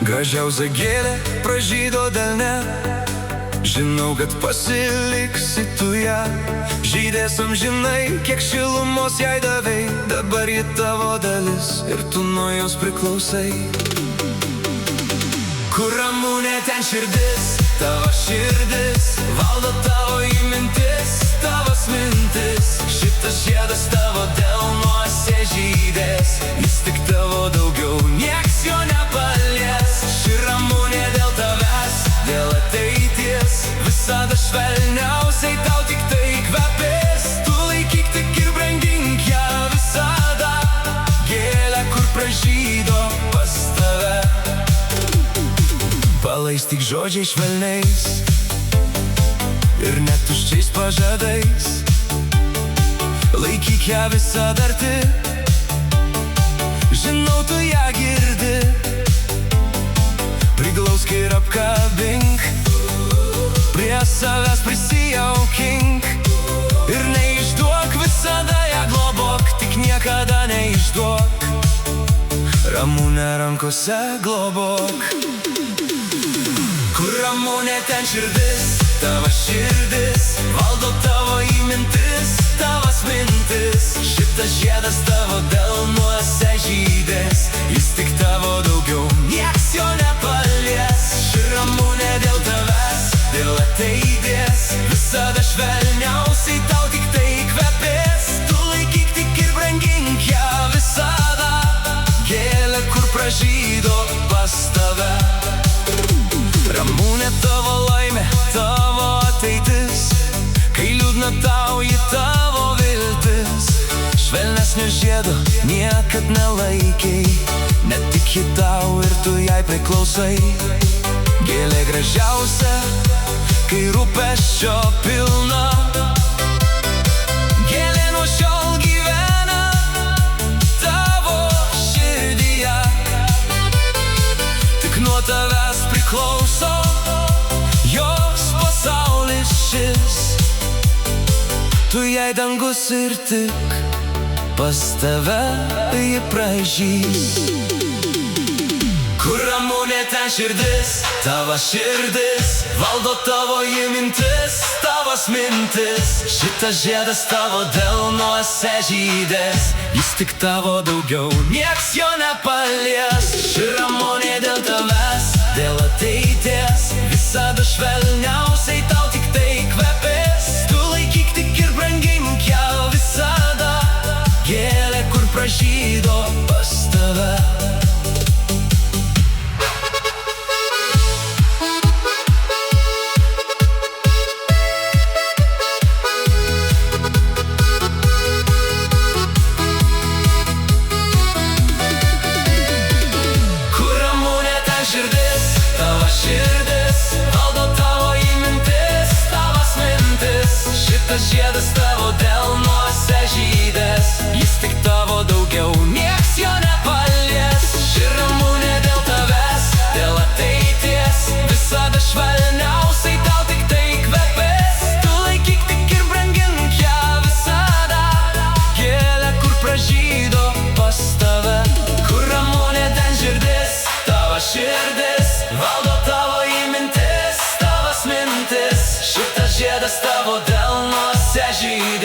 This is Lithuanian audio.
Gražiausia gėlė pražydo delne, žinau, kad pasiliksi tu ją. Žydės amžinai, kiek šilumos jai davei, dabar ji tavo dalis ir tu nuo jos priklausai. Kur ramunė, ten širdis, tavo širdis, valdo tavo mintis, tavos mintis. Šitas žiedas tavo delnuose žydės, jis tik tavo, daugiau nieks jo nepalies. Ši ramunė dėl tavęs, dėl ateities, visada švelniausiai tau tik tai kvepės. Tu laikyk tik ir brangink ją visada, gėlę, kur pražydo pas tave. Palaistyk žodžiais švelniais ir net tuščiais pažadais, laikyk ją visada arti, žinau, tu ją girdi. Priglausk ir apkabink, prie savęs prisijaukink ir neišduok, visada ją globok, tik niekada neišduok. Ramunę rankose globok. Kur ramunė, ten širdis, tavo širdis, valdo tavo mintis, tavas mintis. Šitas žiedas tavo delnuose žydės, jis tik tavo, daugiau nieks jo nepalies. Ši ramunė dėl tavęs, dėl ateities, visada švelniausiai tau tik tai kvepės. Tu laikyk tik ir brangink ją visada, gėlę, kur pražydo pas tave. Ramunė tavo laimė, tavo ateitis, kai liūdna tau ji tavo viltis. Švelnesnio žiedo niekad nelaikiai, net tik ji tau ir tu jai priklausai. Gėlė gražiausia, kai rūpesčio pilna, gėlė nuo šiol gyvena tavo širdyje. Tik nuo tavęs priklauso jos pasaulis šis, tu jai dangus ir tik pas tave ji pražys. Kur ramunė, ten širdis, tavo širdis, valdo tavo mintis, tavas mintis. Šitas žiedas tavo delnuose žydės, jis tik tavo, daugiau nieks jo nepalies. Ši ramunė dėl tavęs, dėl ateities, visada švelniausiai tau tik tai kvepės. Tu laikyk tik ir brangink ją visada, gėlę, kur pražydo pas tave. Šitas žiedas tavo delnuose žydės, jis tik tavo, daugiau nieks jo nepalies. Ši ramunė dėl tavęs, dėl ateities, visada švelniausiai tau tik tai kvepės. Tu laikyk tik ir brangink ją visada, gėlę, kur pražydo pas tave. Kur ramunė, ten širdis, tavo širdis, valdo tavo mintis, tavas mintis. Šitas žiedas tavo delnuose žydės,